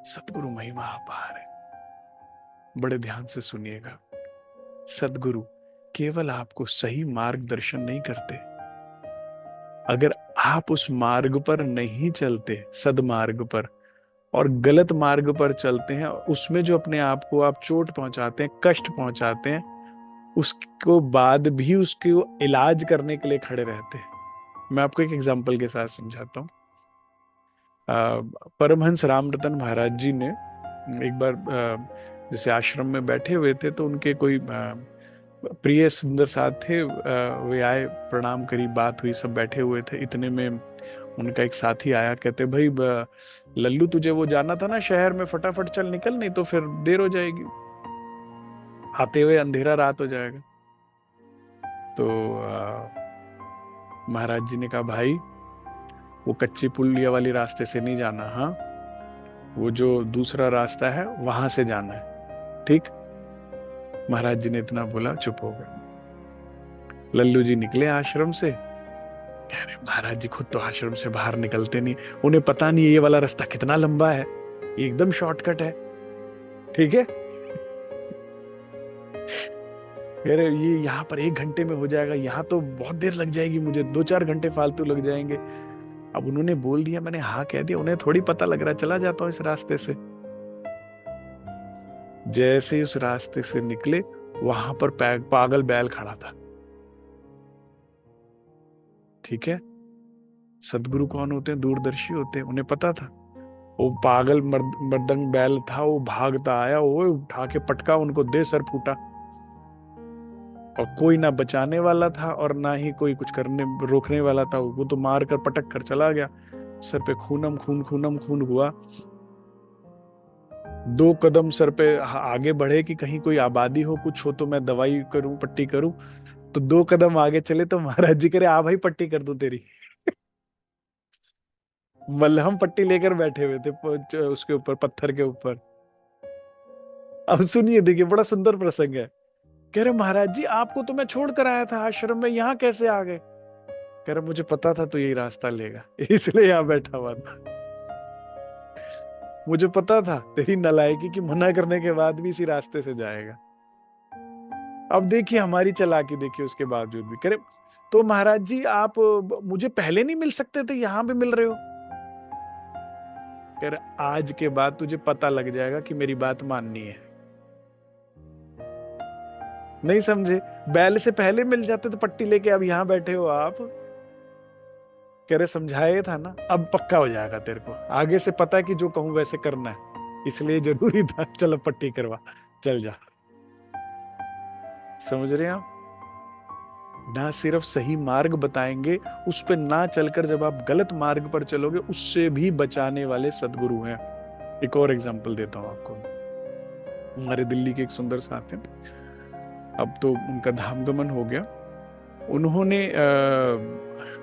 सदगुरु महिमा अपार है। बड़े ध्यान से सुनिएगा। सदगुरु केवल आपको सही मार्गदर्शन नहीं करते, अगर आप उस मार्ग पर नहीं चलते, सदमार्ग पर, और गलत मार्ग पर चलते हैं, उसमें जो अपने आप को आप चोट पहुंचाते हैं, कष्ट पहुंचाते हैं, उसको बाद भी उसको इलाज करने के लिए खड़े रहते हैं। मैं आपको एक एग्जांपल के साथ समझाता हूँ। परमहंस रामरतन महाराज जी ने एक बार जैसे आश्रम में बैठे हुए थे, तो उनके कोई प्रिय सुंदर साथ थे, वे आए, प्रणाम करी, बात हुई, सब बैठे हुए थे। इतने में उनका एक साथी आया, कहते भाई लल्लू तुझे वो जाना था ना शहर में, फटाफट चल निकल, नहीं तो फिर देर हो जाएगी, आते हुए अंधेरा रात हो जाएगा। तो महाराज जी ने कहा भाई वो कच्ची पुलिया वाली रास्ते से नहीं जाना, हाँ, वो जो दूसरा रास्ता है वहां से जाना है, ठीक। महाराज जी ने इतना बोला, चुप हो गए। लल्लू जी निकले आश्रम से, कह रहे महाराज जी खुद तो आश्रम से बाहर निकलते नहीं, उन्हें पता नहीं ये वाला रास्ता कितना लंबा है, ये एकदम शॉर्टकट है, ठीक है। कह रहे ये यहाँ पर 1 घंटे में हो जाएगा, यहाँ तो बहुत देर लग जाएगी, मुझे 2-4 घंटे फालतू लग जाएंगे। अब उन्होंने बोल दिया, मैंने हाँ कह दिया, उन्हें थोड़ी पता लग रहा, चला जाता हूँ इस रास्ते से। जैसे ही उस रास्ते से निकले, वहां पर पागल बैल खड़ा था, ठीक है। सदगुरु कौन होते हैं? दूरदर्शी होते हैं, उन्हें पता था। वो पागल मर्दंग बैल था, वो भागता आया, वो उठा के पटका, उनको दे सर फूटा। और कोई ना बचाने वाला था और ना ही कोई कुछ करने रोकने वाला था, वो तो मार कर पटक कर चला गया। सर पे खूनम खून खूनम खून हुआ। 2 कदम सर पे आगे बढ़े कि कहीं कोई आबादी हो, कुछ हो, तो मैं दवाई करूं, पट्टी करूं। तो 2 कदम आगे चले तो महाराज जी करे, आ भाई पट्टी कर दूं तेरी। मलहम पट्टी लेकर बैठे हुए थे उसके ऊपर, पत्थर के ऊपर। अब सुनिए, देखिए बड़ा सुंदर प्रसंग है। कह रहे महाराज जी आपको तो मैं छोड़ कर आया था आश्रम में, यहाँ कैसे आ गए? कह रहे मुझे पता था तू यही रास्ता लेगा, इसलिए यहाँ बैठा हुआ था। मुझे पता था तेरी नालायकी की मना करने के बाद भी इसी रास्ते से जाएगा। अब देखिए हमारी चालाकी, देखिए उसके बावजूद भी। करे तो महाराज जी आप मुझे पहले नहीं मिल सकते थे, यहाँ भी मिल रहे हो? कह रहे आज के बाद तुझे पता लग जाएगा कि मेरी बात माननी है। नहीं समझे? बैल से पहले मिल जाते तो पट्टी लेके अब यहाँ बैठे हो आप। कह रहे समझाए था ना, अब पक्का हो जाएगा तेरे को, आगे से पता है कि जो कहूं वैसे करना है, इसलिए जरूरी था, चलो पट्टी करवा, चल जा। समझ रहे हैं आप? ना सिर्फ सही मार्ग बताएंगे, उस पे ना चलकर जब आप गलत मार्ग पर चलोगे, उससे भी बचाने वाले सदगुरु हैं। एक और एग्जांपल देता हूं आपको। हमारे दिल्ली के एक सुंदर साथ हैं, अब तो उनका धाम गमन हो गया। उन्होंने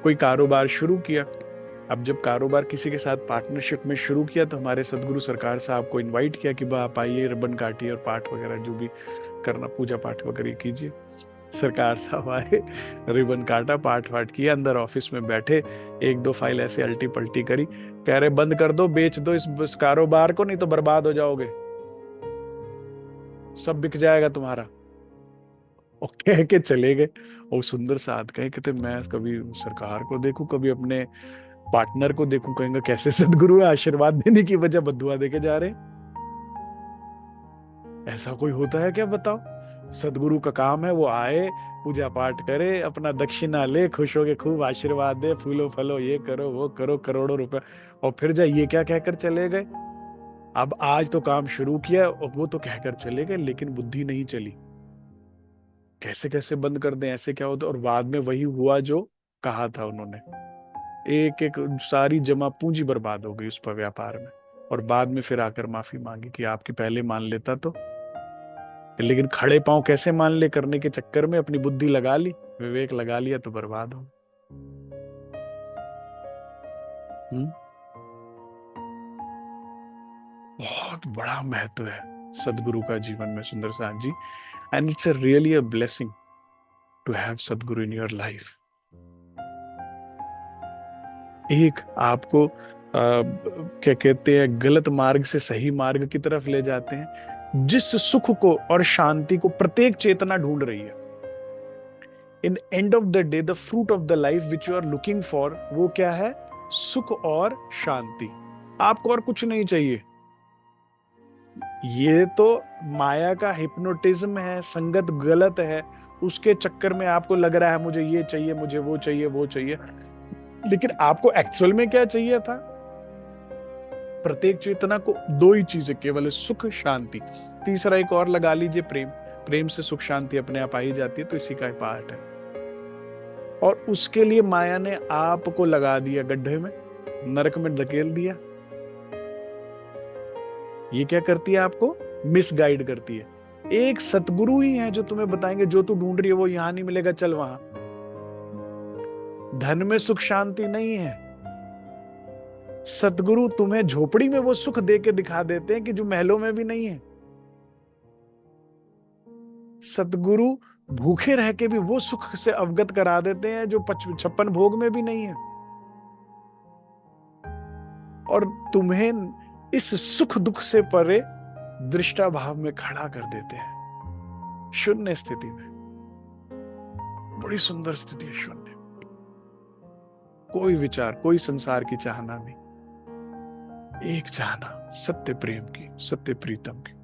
कोई कारोबार शुरू किया। अब जब कारोबार किसी के साथ पार्टनरशिप में शुरू किया, तो हमारे सदगुरु सरकार साहब को इनवाइट किया कि आप आइए, रिबन काटिए और पाठ वगैरह जो भी करना, पूजा पाठ वगैरह कीजिए। सरकार साहब आए, रिबन काटा, पाठ वाठ किया, अंदर ऑफिस में बैठे, 1-2 फाइल ऐसे अल्टी पल्टी करी। कह रहे बंद कर दो, बेच दो इस कारोबार को, नहीं तो बर्बाद हो जाओगे, सब बिक जाएगा तुम्हारा। और कह के चले गए। और सुंदर साथ कहे, कहते मैं कभी सरकार को देखूं, कभी अपने पार्टनर को देखूं, कहेंगे कैसे सदगुरु है, आशीर्वाद देने की वजह बदुआ देके जा रहे। ऐसा कोई होता है क्या, बताओ? सदगुरु का काम है वो आए, पूजा पाठ करे, अपना दक्षिणा ले, खुश होके खूब आशीर्वाद दे, फूलो फलो, ये करो वो करो, करोड़ों रुपए, और फिर जाए ये क्या कहकर चले गए। अब आज तो काम शुरू किया और वो तो कहकर चले गए, लेकिन बुद्धि नहीं चली। कैसे कैसे बंद कर दें, ऐसे क्या होता, और बाद में वही हुआ जो कहा था उन्होंने। एक एक सारी जमा पूंजी बर्बाद हो गई उस पर, व्यापार में। और बाद में फिर आकर माफी मांगी कि आपकी पहले मान लेता तो। लेकिन खड़े पांव कैसे मान ले करने के चक्कर में अपनी बुद्धि लगा ली, विवेक लगा लिया, तो बर्बाद हो। हम्म। बहुत बड़ा महत्व है सदगुरु का जीवन में, सुंदर साथ जी। And it's a really a blessing to have Sadhguru in your life. एक आपको क्या कहते हैं, गलत मार्ग से सही मार्ग की तरफ ले जाते हैं। जिस सुख को और शांति को प्रत्येक चेतना ढूंढ रही है, in end of the day the fruit of the life which you are looking for, वो क्या है? सुख और शांति। आपको और कुछ नहीं चाहिए। ये तो माया का हिप्नोटिज्म है, संगत गलत है, उसके चक्कर में आपको लग रहा है मुझे ये चाहिए, मुझे वो चाहिए, वो चाहिए। लेकिन आपको एक्चुअल में क्या चाहिए था? प्रत्येक चेतना को दो ही चीजें केवल है, सुख शांति। तीसरा एक और लगा लीजिए, प्रेम। प्रेम से सुख शांति अपने आप आ ही जाती है, तो इसी का पार्ट है। और उसके लिए माया ने आपको लगा दिया गड्ढे में, नरक में धकेल दिया। ये क्या करती है? आपको मिसगाइड करती है। एक सतगुरु ही है जो तुम्हें बताएंगे जो तू ढूंढ रही है वो यहां नहीं मिलेगा, चल वहां। धन में सुख शांति नहीं है। सतगुरु तुम्हें झोपड़ी में वो सुख दे के दिखा देते हैं कि जो महलों में भी नहीं है। सतगुरु भूखे रह के भी वो सुख से अवगत करा देते हैं जो 56 भोग में भी नहीं है। और तुम्हें इस सुख दुख से परे दृष्टा भाव में खड़ा कर देते हैं, शून्य स्थिति में। बड़ी सुंदर स्थिति है शून्य। कोई विचार, कोई संसार की चाहना नहीं, एक चाहना सत्य प्रेम की, सत्य प्रीतम की।